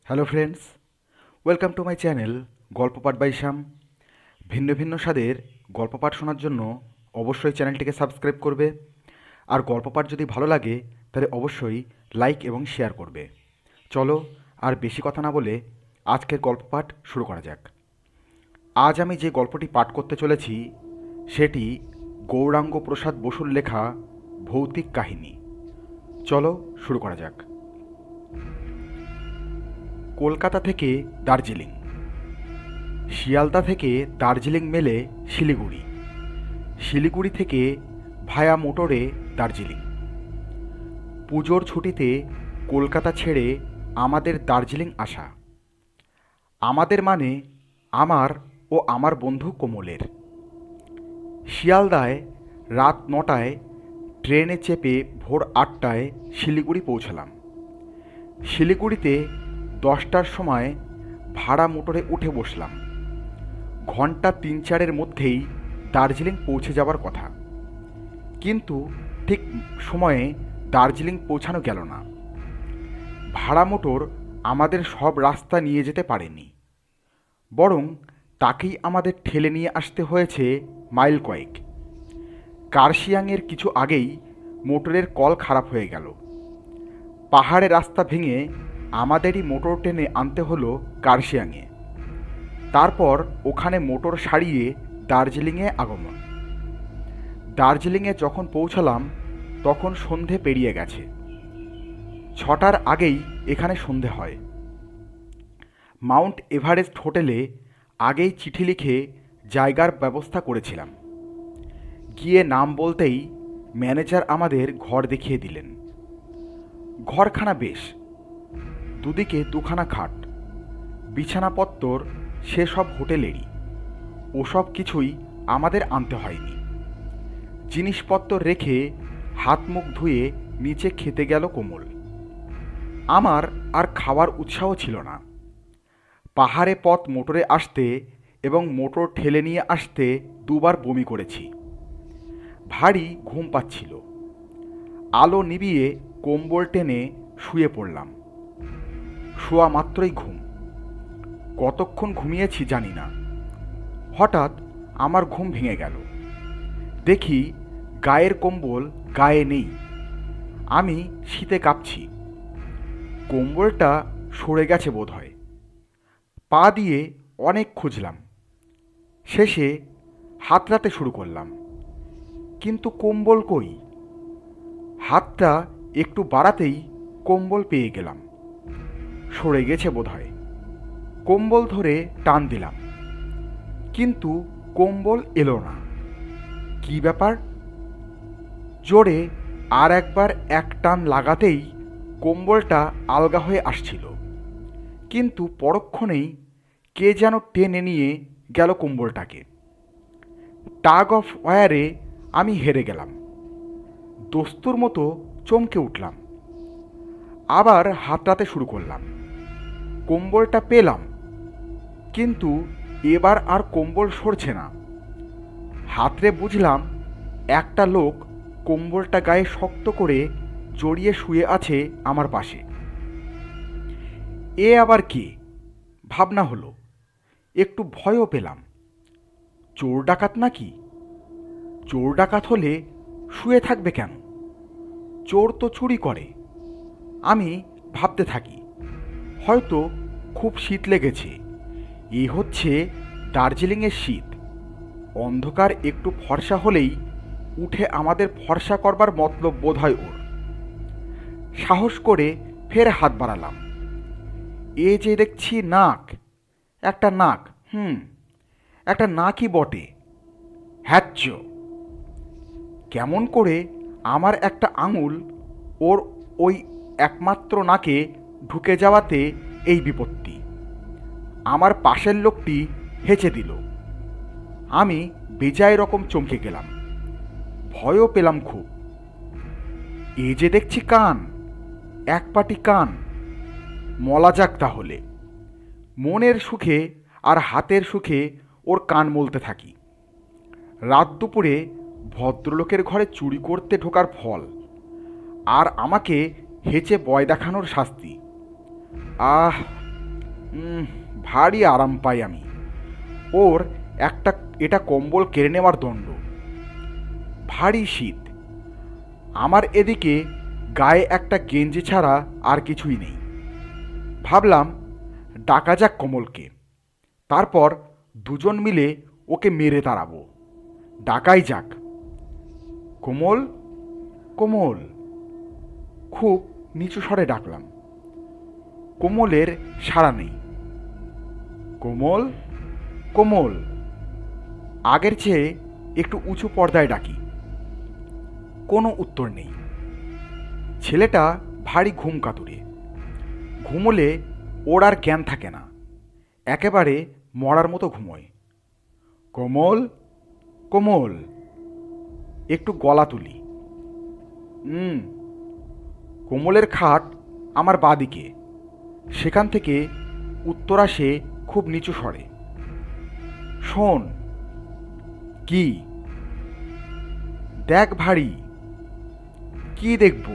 Hello friends, welcome to my channel গল্প পাঠ by শ্যাম। ভিন্ন ভিন্ন স্বাদের গল্প পাঠ শোনার জন্য অবশ্যই চ্যানেলটিকে সাবস্ক্রাইব করবে। আর গল্প পাঠ যদি ভালো লাগে তাহলে অবশ্যই লাইক এবং শেয়ার করবে। চলো আর বেশি কথা না বলে আজকের গল্প পাঠ শুরু করা যাক। আজ আমি যে গল্পটি পাঠ করতে চলেছি সেটি গৌরাঙ্গ প্রসাদ বসুর লেখা ভৌতিক কাহিনী। চলো শুরু করা যাক। কলকাতা থেকে দার্জিলিং, শিয়ালদা থেকে দার্জিলিং মেলে শিলিগুড়ি, শিলিগুড়ি থেকে ভায়া মোটরে দার্জিলিং। পুজোর ছুটিতে কলকাতা ছেড়ে আমাদের দার্জিলিং আসা। আমাদের মানে আমার ও আমার বন্ধু কোমলের। শিয়ালদায় রাত 9টায় ট্রেনে চেপে ভোর 8টায় শিলিগুড়ি পৌঁছলাম। শিলিগুড়িতে 10টার সময় ভাড়া মোটরে উঠে বসলাম। ঘন্টা 3-4-এর মধ্যেই দার্জিলিং পৌঁছে যাওয়ার কথা, কিন্তু ঠিক সময়ে দার্জিলিং পৌঁছানো গেল না। ভাড়া মোটর আমাদের সব রাস্তা নিয়ে যেতে পারেনি, বরং তাকেই আমাদের ঠেলে নিয়ে আসতে হয়েছে মাইল কয়েক। কার্শিয়াংয়ের কিছু আগেই মোটরের কল খারাপ হয়ে গেল। পাহাড়ে রাস্তা ভেঙে আমাদেরই মোটর টেনে আনতে হলো কার্শিয়াংয়ে। তারপর ওখানে মোটর সারিয়ে দার্জিলিংয়ে আগমন। দার্জিলিংয়ে যখন পৌঁছালাম তখন সন্ধে পেরিয়ে গেছে। 6টার আগেই এখানে সন্ধে হয়। মাউন্ট এভারেস্ট হোটেলে আগেই চিঠি লিখে জায়গার ব্যবস্থা করেছিলাম। গিয়ে নাম বলতেই ম্যানেজার আমাদের ঘর দেখিয়ে দিলেন। ঘরখানা বেশ, দুদিকে দুখানা খাট, বিছানাপত্তর সেসব হোটেলেরই। ওসব কিছুই আমাদের আনতে হয়নি। জিনিসপত্র রেখে হাত মুখ ধুয়ে নিচে খেতে গেল কোমল। আমার আর খাওয়ার উৎসাহ ছিল না। পাহাড়ে পথ মোটরে আসতে এবং মোটর ঠেলে নিয়ে আসতে 2বার বমি করেছি। ভারী ঘুম পাচ্ছিল। আলো নিভিয়ে কম্বল টেনে শুয়ে পড়লাম। শোয়া মাত্রই ঘুম। কতক্ষণ ঘুমিয়েছি জানি না। হঠাৎ আমার ঘুম ভেঙে গেল। দেখি গায়ের কম্বল গায়ে নেই। আমি শীতে কাঁপছি। কম্বলটা সরে গেছে বোধহয়। পা দিয়ে অনেক খুঁজলাম। শেষে হাতড়াতে শুরু করলাম, কিন্তু কম্বল কই। হাতটা একটু বাড়াতেই কম্বল পেয়ে গেলাম। সরে গেছে বোধহয়। কম্বল ধরে টান দিলাম, কিন্তু কম্বল এলো না। কি ব্যাপার? জোরে আর একবার এক টান লাগাতেই কম্বলটা আলগা হয়ে আসছিল, কিন্তু পরক্ষণেই কে যেন টেনে নিয়ে গেল কম্বলটাকে। টাগ অফ ওয়ারে আমি হেরে গেলাম। দস্তুর মতো চমকে উঠলাম। আবার হাতড়াতে শুরু করলাম। কম্বলটা পেলাম, কিন্তু এবার আর কম্বল সরছে না। হাতড়ে বুঝলাম একটা লোক কম্বলটা গায়ে শক্ত করে জড়িয়ে শুয়ে আছে আমার পাশে। এ আবার কে ভাবনা হলো। একটু ভয়ও পেলাম। চোর ডাকাত নাকি? চোর ডাকাত হলে শুয়ে থাকবে কেন? চোর তো চুরি করে। আমি ভাবতে থাকি, হয়তো খুব শীত লেগেছে। এই হচ্ছে দার্জিলিংয়ের শীত। অন্ধকার একটু ফর্সা হলেই উঠে আমাদের ফর্সা করবার মতলব বোধ হয় ওর। সাহস করে ফের হাত বাড়ালাম। এ যে দেখছি নাক, একটা নাক। একটা নাকই বটে। হ্যাচ্চ! কেমন করে আমার একটা আঙুল ওর ওই একমাত্র নাকে ঢুকে যাওয়াতে এই বিপত্তি। আমার পাশের লোকটি হেঁচে দিল। আমি বেজায় রকম চমকে গেলাম। ভয়ও পেলাম খুব। এ যে দেখছি কান, এক পাটি কান। মলা যাক তাহলে। মনের সুখে আর হাতের সুখে ওর কান মলতে থাকি। রাত দুপুরে ভদ্রলোকের ঘরে চুরি করতে ঢোকার ফল, আর আমাকে হেঁচে বয় দেখানোর শাস্তি। আহ, উম, ভারী আরাম পাই আমি। ওর একটা এটা কম্বল কেড়ে নেওয়ার দণ্ড। ভারী শীত। আমার এদিকে গায়ে একটা গেঞ্জি ছাড়া আর কিছুই নেই। ভাবলাম ডাকা যাক কমলকে, তারপর দুজন মিলে ওকে মেরে তাড়াবো। ডাকাই যাক। কোমল, কোমল, খুব নিচু স্বরে ডাকলাম। কোমলের সাড়া নেই। কোমল, কোমল, আগের চেয়ে একটু উঁচু পর্দায় ডাকি। কোনো উত্তর নেই। ছেলেটা ভারী ঘুম কাতুরে। ঘুমোলে ওর আর জ্ঞান থাকে না, একেবারে মরার মতো ঘুমোয়। কোমল, কোমল, একটু গলা তুলি। হুম। কোমলের খাট আমার বাঁদিকে। সেখান থেকে উত্তর আসে খুব নিচু স্বরে। শোন। কি? দেখ ভারী। কি দেখব?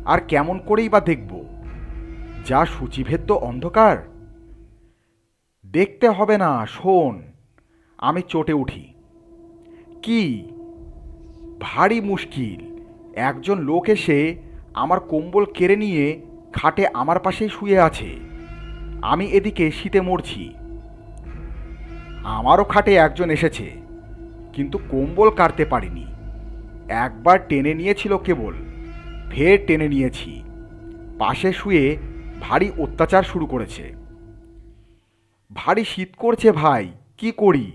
আর কেমন করেই বা দেখব? যা সূচিভেদ্য অন্ধকার। দেখতে হবে না, শোন। আমি চটে উঠি। কি? ভারী মুশকিল। একজন লোক এসে আমার কম্বল কেড়ে নিয়ে খাটে আমার পাশেই শুয়ে আছে। আমি এদিকে শীতে মরছি। আমারও খাটে একজন এসেছে, কিন্তু কম্বল কাড়তে পারিনি। একবার টেনে নিয়েছিল কেবল, ফের টেনে নিয়েছি। পাশে শুয়ে ভারী অত্যাচার শুরু করেছে। ভারী শীত করছে ভাই, কি করি?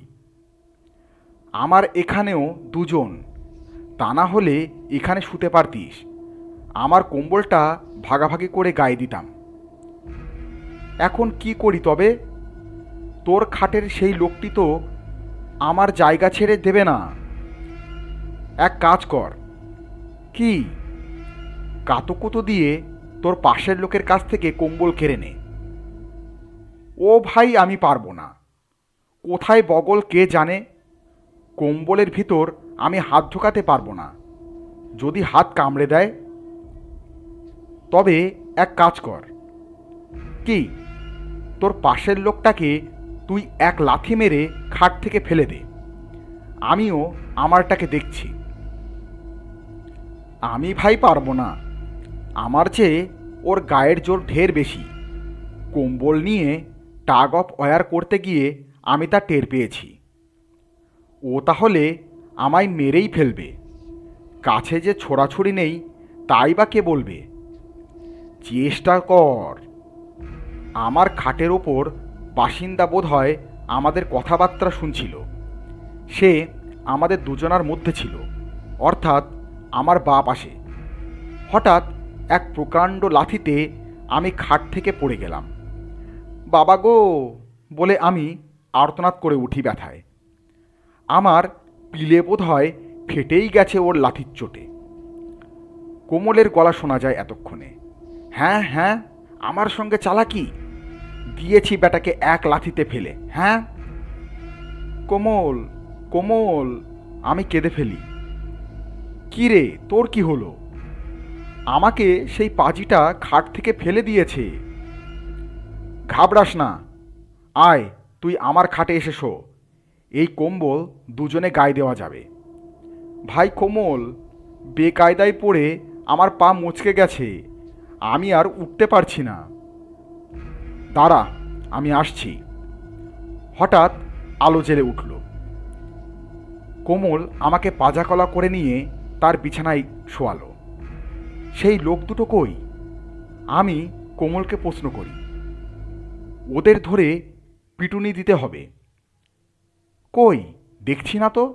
আমার এখানেও দুজন, তা না হলে এখানে শুতে পারতিস। আমার কম্বলটা ভাগাভাগি করে গায়ে দিতাম। এখন কি করি তবে? তোর খাটের সেই লোকটি তো আমার জায়গা ছেড়ে দেবে না। এক কাজ কর। কি? কাতুকুতু দিয়ে তোর পাশের লোকের কাছ থেকে কম্বল কেড়ে নে। ও ভাই, আমি পারবো না। কোথায় বগল কে জানে। কম্বলের ভিতর আমি হাত ঢোকাতে পারবো না। যদি হাত কামড়ে দেয়? তবে এক কাজ কর। কি? তোর পাশের লোকটাকে তুই এক লাথি মেরে খাট থেকে ফেলে দে। আমিও আমারটাকে দেখছি। আমি ভাই পারবো না। আমার চেয়ে ওর গায়ের জোর ঢের বেশি। কম্বল নিয়ে টাগ অফ ওয়ার করতে গিয়ে আমি তা টের পেয়েছি। ও তাহলে আমায় মেরেই ফেলবে। কাছে যে ছোড়াছুড়ি নেই, তাই বা কে বলবে? চেষ্টা কর। আমার খাটের ওপর বাসিন্দা বোধ হয় আমাদের কথাবার্তা শুনছিল। সে আমাদের দুজনার মধ্যে ছিল, অর্থাৎ আমার বাঁ পাশে। হঠাৎ এক প্রকাণ্ড লাথিতে আমি খাট থেকে পড়ে গেলাম। বাবা গো বলে আমি আর্তনাদ করে উঠি ব্যথায়। আমার পিলে বোধ হয় ফেটেই গেছে ওর লাথির চোটে। কোমলের গলা শোনা যায় এতক্ষণে। হ্যাঁ হ্যাঁ, আমার সঙ্গে চালাকি দিয়েছি বেটাকে এক লাথিতে ফেলে। হ্যাঁ। কোমল, কোমল, আমি কেঁদে ফেলি। কি রে, তোর কি হলো? আমাকে সেই পাজিটা খাট থেকে ফেলে দিয়েছে। ঘাবড়াস না, আয় তুই আমার খাটে এসে শো। এই কম্বল দুজনে গায়ে দেওয়া যাবে। ভাই কোমল, বেকায়দায় পড়ে আমার পা মুচকে গেছে। আমি আর উঠতে পারছি না। দাঁড়া, আমি আসছি। হঠাৎ আলো জ্বেলে উঠল। কোমল আমাকে পাজাকলা করে নিয়ে তার বিছানায় শোয়ালো। সেই লোক দুটো কই? আমি কোমলকে প্রশ্ন করি। ওদের ধরে পিটুনি দিতে হবে। কই, দেখছি না তো।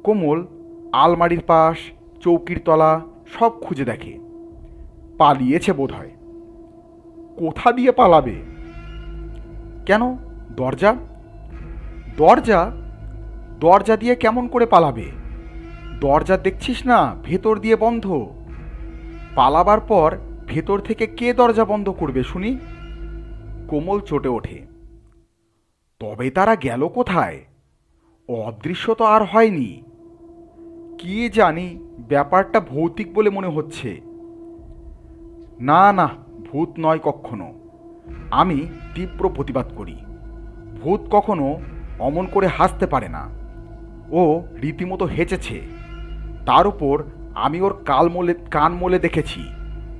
কোমল আলমারির পাশ, চৌকির তলা সব খুঁজে দেখে। পালিয়েছে বোধহয়। কোথা দিয়ে পালাবে? কেন? দরজা? দরজা? দরজা দিয়ে কেমন করে পালাবে? দরজা দেখছিস না ভেতর দিয়ে বন্ধ। পালাবার পর ভেতর থেকে কে দরজা বন্ধ করবে শুনি? কোমল চটে ওঠে। তবে তারা গেল কোথায়? অদৃশ্য তো আর হয়নি। কি জানি, ব্যাপারটা ভৌতিক বলে মনে হচ্ছে। না না, ভূত নয় কক্ষনো। আমি তীব্র প্রতিবাদ করি। ভূত কখনো অমন করে হাসতে পারে না। ও রীতিমতো হেঁচেছে। তার উপর আমি ওর কান মলে দেখেছি।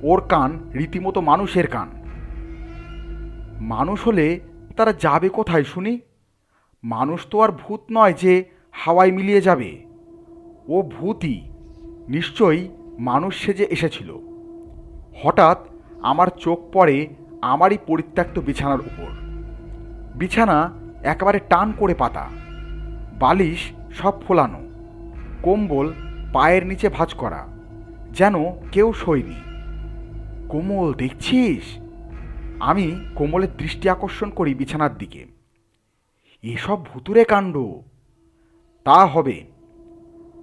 ওর কান রীতিমতো মানুষের কান। মানুষ হলে তারা যাবে কোথায় শুনি? মানুষ তো আর ভূত নয় যে হাওয়ায় মিলিয়ে যাবে। ও ভূতই, নিশ্চয়ই মানুষ সেজে এসেছিল। হঠাৎ আমার চোখ পড়ে আমারই পরিত্যক্ত বিছানার উপর। বিছানা একেবারে টান করে পাতা, বালিশ সব ফোলানো, কম্বল পায়ের নিচে ভাঁজ করা, যেন কেউ শোয়নি। কোমল দেখছিস? আমি কোমলের দৃষ্টি আকর্ষণ করি বিছানার দিকে। এসব ভুতুরে কাণ্ড। তা হবে।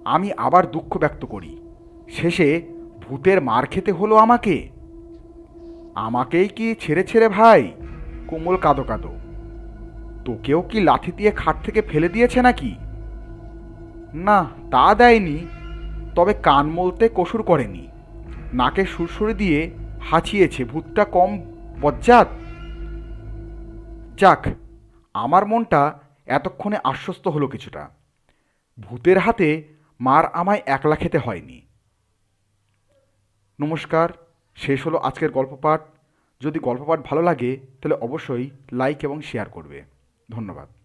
আমি আবার দুঃখ ব্যক্ত করি। শেষে ভূতের মার খেতে হলো আমাকে। আমাকেই কি ছেড়ে ছেড়ে ভাই? কোমল কাঁদো কাঁদো। তোকেও কি লাথি দিয়ে খাট থেকে ফেলে দিয়েছে নাকি? না, তা দেয়নি। তবে কান মলতে কসুর করেনি। নাকে সুরসুরি দিয়ে হাঁচিয়েছে। ভূতটা কম বজ্জাত? যাক, আমার মনটা এতক্ষণে আশ্বস্ত হলো কিছুটা। ভূতের হাতে মার আমায় একলা খেতে হয়নি। নমস্কার, শেষ হলো আজকের গল্প পাঠ। যদি গল্প পাঠ ভালো লাগে তাহলে অবশ্যই লাইক এবং শেয়ার করবে। ধন্যবাদ।